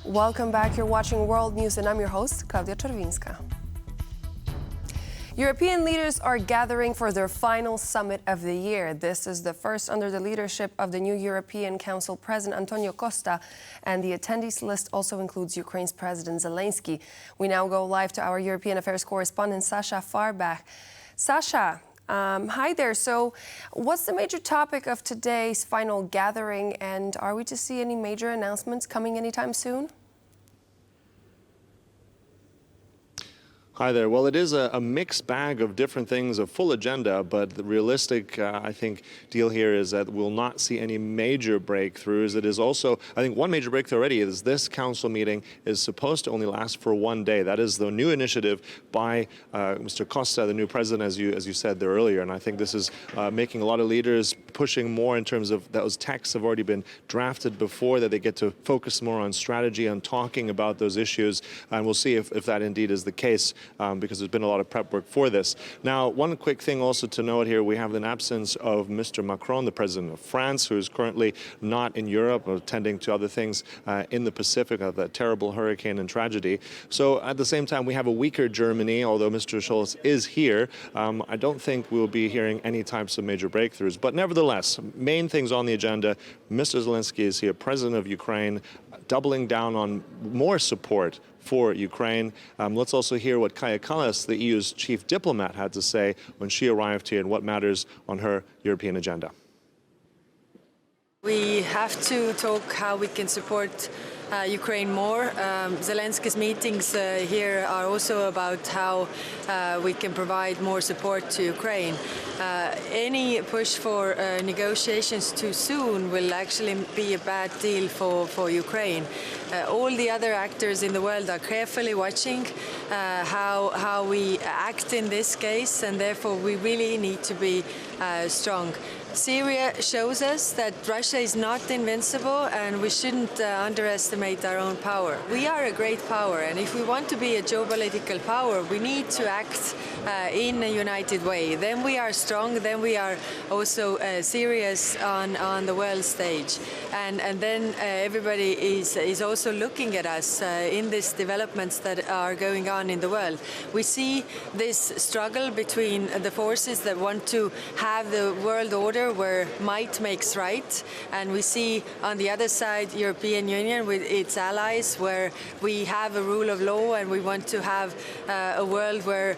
Welcome back. You're watching World News, and I'm your host, Klaudia Czerwińska. European leaders are gathering for their final summit of the year. This is the first under the leadership of the new European Council President Antonio Costa, and the attendees list also includes Ukraine's President Zelensky. We now go live to our European Affairs correspondent, Sasha Farbach. Sasha, hi there. So what's the major topic of today's final gathering, and are we to see any major announcements coming anytime soon? Hi there. Well, it is a mixed bag of different things, a full agenda, but the realistic, I think, deal here is that we'll not see any major breakthroughs. It is also, I think, one major breakthrough already is this council meeting is supposed to only last for one day. That is the new initiative by Mr. Costa, the new president, as you said there earlier. And I think this is making a lot of leaders pushing more in terms of those texts have already been drafted before, that they get to focus more on strategy, on talking about those issues. And we'll see if that indeed is the case. Because there's been a lot of prep work for this. Now, one quick thing also to note here, we have an absence of Mr. Macron, the president of France, who is currently not in Europe, attending to other things in the Pacific of that terrible hurricane and tragedy. So at the same time, we have a weaker Germany, although Mr. Scholz is here. I don't think we'll be hearing any types of major breakthroughs. But nevertheless, main things on the agenda, Mr. Zelensky is here, president of Ukraine, doubling down on more support for Ukraine. Let's also hear what Kaja Kallas, the EU's chief diplomat, had to say when she arrived here and what matters on her European agenda. We have to talk how we can support Ukraine more. Zelensky's meetings here are also about how we can provide more support to Ukraine. Any push for negotiations too soon will actually be a bad deal for Ukraine. All the other actors in the world are carefully watching how we act in this case, and therefore we really need to be strong. Syria shows us that Russia is not invincible, and we shouldn't underestimate our own power. We are a great power, and if we want to be a geopolitical power, we need to act in a united way. Then we are strong, then we are also serious on the world stage. And then everybody is also looking at us in these developments that are going on in the world. We see this struggle between the forces that want to have the world order where might makes right, and we see on the other side European Union with its allies, where we have a rule of law and we want to have a world where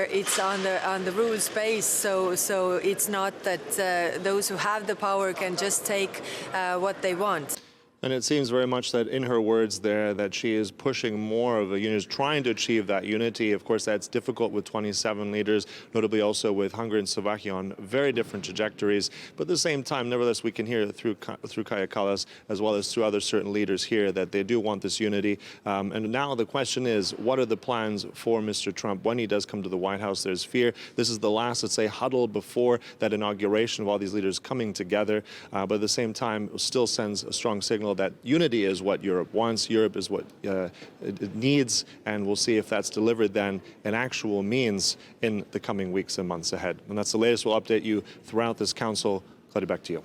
it's on the rules base. So it's not that those who have the power can just take what they want. And it seems very much that in her words there that she is pushing more of a unity, trying to achieve that unity. Of course, that's difficult with 27 leaders, notably also with Hungary and Slovakia on very different trajectories. But at the same time, nevertheless, we can hear through Kaja Kallas, as well as through other certain leaders here, that they do want this unity. And now the question is, what are the plans for Mr. Trump when he does come to the White House? There's fear. This is the last, let's say, huddle before that inauguration of all these leaders coming together. But at the same time, it still sends a strong signal that unity is what Europe wants, Europe is what it needs, and we'll see if that's delivered then in actual means in the coming weeks and months ahead. And that's the latest. We'll update you throughout this council. Claudia, back to you.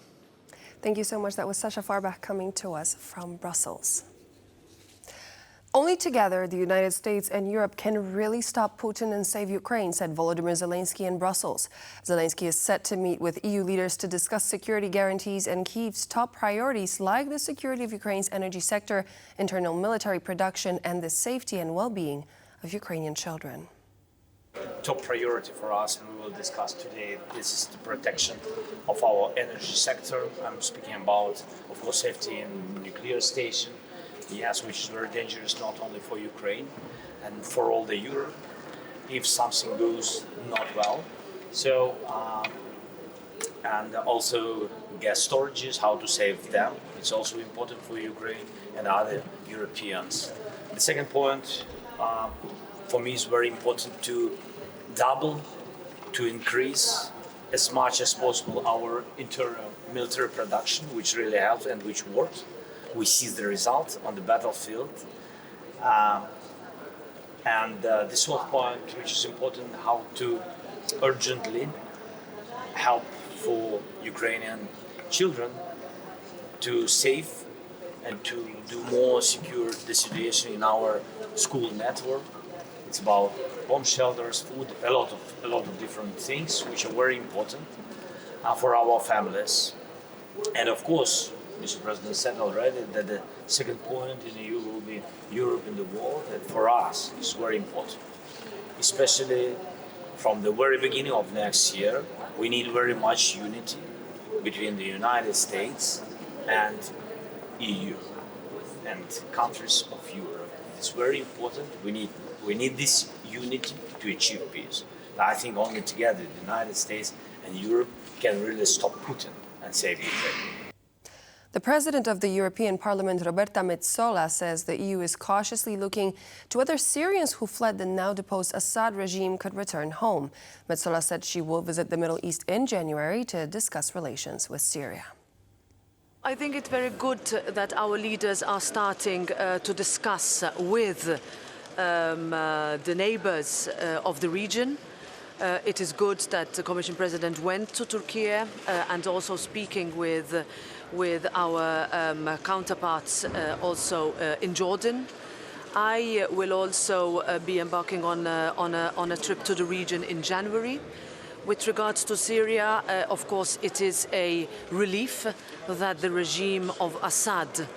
Thank you so much. That was Sasha Farbach coming to us from Brussels. Only together, the United States and Europe can really stop Putin and save Ukraine, said Volodymyr Zelensky in Brussels. Zelensky is set to meet with EU leaders to discuss security guarantees and Kyiv's top priorities like the security of Ukraine's energy sector, internal military production, and the safety and well-being of Ukrainian children. Top priority for us, and we will discuss today, this is the protection of our energy sector. I'm speaking about, of course, safety in nuclear station. Yes, which is very dangerous not only for Ukraine and for all the Europe if something goes not well. So, and also gas storages, how to save them. It's also important for Ukraine and other Europeans. The second point for me is very important to increase as much as possible our internal military production, which really helps and which works. We see the result on the battlefield. And the third point, which is important, how to urgently help for Ukrainian children to save and to do more secure the situation in our school network. It's about bomb shelters, food, a lot of different things which are very important for our families. And of course, Mr. President said already that the second point in the EU will be Europe in the world, and for us it's very important. Especially from the very beginning of next year, we need very much unity between the United States and EU and countries of Europe. It's very important. We need this unity to achieve peace. I think only together the United States and Europe can really stop Putin and save Ukraine. The President of the European Parliament, Roberta Metsola, says the EU is cautiously looking to whether Syrians who fled the now-deposed Assad regime could return home. Metsola said she will visit the Middle East in January to discuss relations with Syria. I think it's very good that our leaders are starting to discuss with the neighbors of the region. It is good that the Commission President went to Turkey and also speaking with our counterparts also in Jordan. I will also be embarking on a trip to the region in January. With regards to Syria, of course, it is a relief that the regime of Assad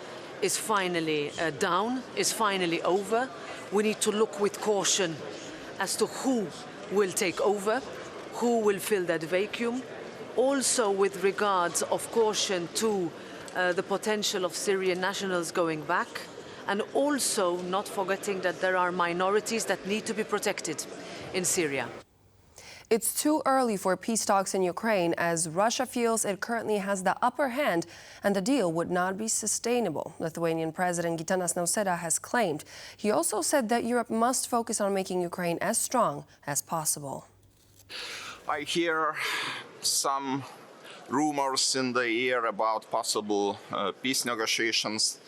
is finally down, is finally over. We need to look with caution as to who will take over, who will fill that vacuum. Also with regards of caution to the potential of Syrian nationals going back, and also not forgetting that there are minorities that need to be protected in Syria. It's too early for peace talks in Ukraine as Russia feels it currently has the upper hand and the deal would not be sustainable, Lithuanian President Gitanas Nausėda has claimed. He also said that Europe must focus on making Ukraine as strong as possible. I hear some rumors in the air about possible peace negotiations.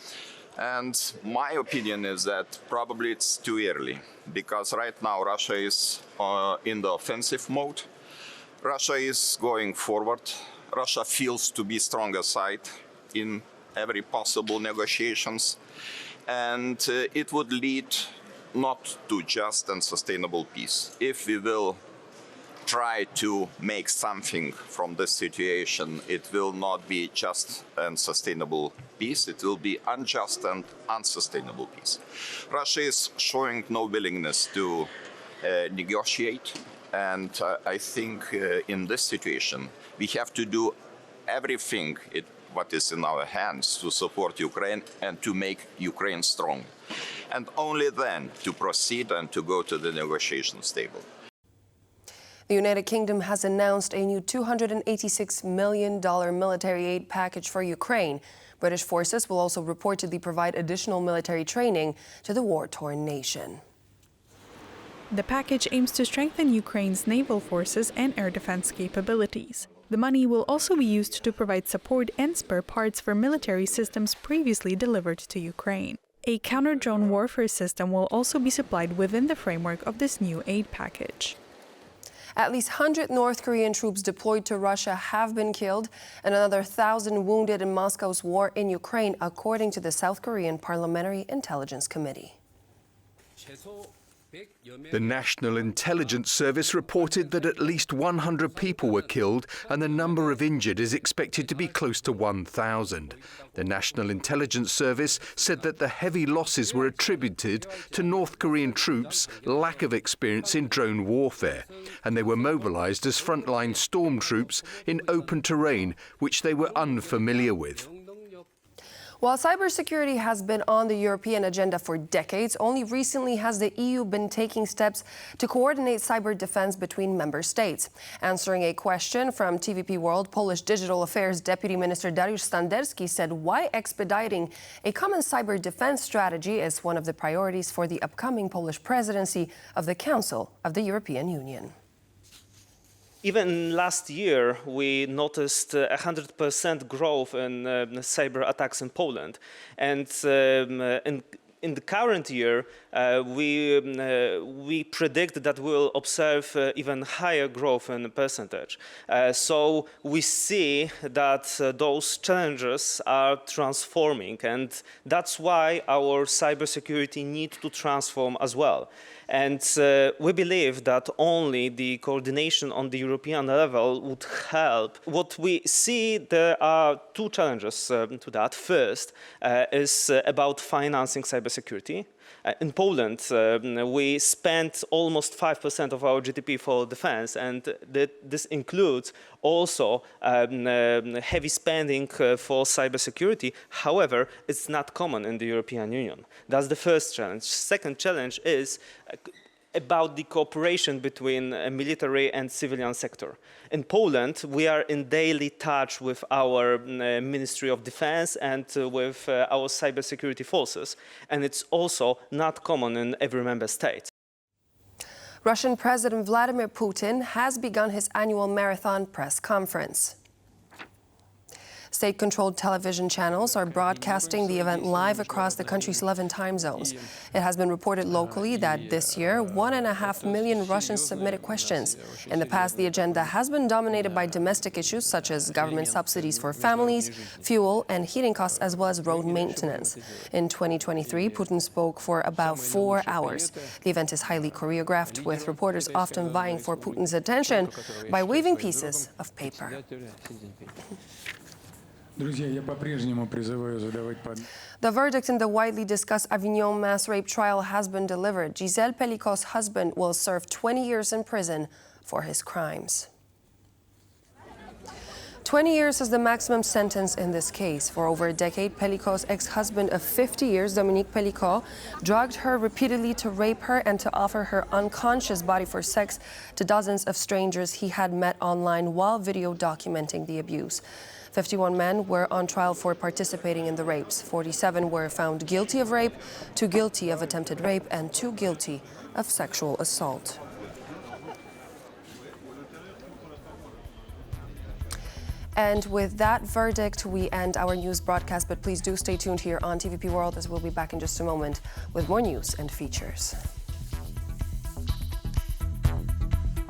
And my opinion is that probably it's too early, because right now Russia is in the offensive mode. Russia is going forward. Russia feels to be stronger side in every possible negotiations. And it would lead not to just and sustainable peace. If we will try to make something from this situation, it will not be just and sustainable peace, it will be unjust and unsustainable peace. Russia is showing no willingness to negotiate, and I think in this situation we have to do everything what is in our hands to support Ukraine and to make Ukraine strong. And only then to proceed and to go to the negotiations table. The United Kingdom has announced a new $286 million military aid package for Ukraine. British forces will also reportedly provide additional military training to the war-torn nation. The package aims to strengthen Ukraine's naval forces and air defense capabilities. The money will also be used to provide support and spare parts for military systems previously delivered to Ukraine. A counter-drone warfare system will also be supplied within the framework of this new aid package. At least 100 North Korean troops deployed to Russia have been killed and another 1,000 wounded in Moscow's war in Ukraine, according to the South Korean Parliamentary Intelligence Committee. The National Intelligence Service reported that at least 100 people were killed and the number of injured is expected to be close to 1,000. The National Intelligence Service said that the heavy losses were attributed to North Korean troops' lack of experience in drone warfare, and they were mobilized as frontline stormtroops in open terrain which they were unfamiliar with. While cybersecurity has been on the European agenda for decades, only recently has the EU been taking steps to coordinate cyber defense between member states. Answering a question from TVP World, Polish Digital Affairs Deputy Minister Dariusz Standerski said why expediting a common cyber defense strategy is one of the priorities for the upcoming Polish presidency of the Council of the European Union. Even last year, we noticed 100% growth in cyber attacks in Poland. And in the current year, we predict that we'll observe even higher growth in percentage. So we see that those challenges are transforming, and that's why our cybersecurity needs to transform as well. And we believe that only the coordination on the European level would help. What we see, there are two challenges to that. First is about financing cybersecurity. In Poland, we spend almost 5% of our GDP for defense, and this includes also heavy spending for cybersecurity. However, it's not common in the European Union. That's the first challenge. Second challenge is about the cooperation between military and civilian sector. In Poland, we are in daily touch with our Ministry of Defense and with our cybersecurity forces, and it's also not common in every member state. Russian President Vladimir Putin has begun his annual marathon press conference. State-controlled television channels are broadcasting the event live across the country's 11 time zones. It has been reported locally that this year, 1.5 million Russians submitted questions. In the past, the agenda has been dominated by domestic issues such as government subsidies for families, fuel and heating costs, as well as road maintenance. In 2023, Putin spoke for about 4 hours. The event is highly choreographed, with reporters often vying for Putin's attention by waving pieces of paper. The verdict in the widely discussed Avignon mass rape trial has been delivered. Giselle Pellico's husband will serve 20 years in prison for his crimes. 20 years is the maximum sentence in this case. For over a decade, Pellico's ex-husband of 50 years, Dominique Pellicot, drugged her repeatedly to rape her and to offer her unconscious body for sex to dozens of strangers he had met online while video documenting the abuse. 51 men were on trial for participating in the rapes. 47 were found guilty of rape, 2 guilty of attempted rape, and 2 guilty of sexual assault. And with that verdict, we end our news broadcast, but please do stay tuned here on TVP World, as we'll be back in just a moment with more news and features.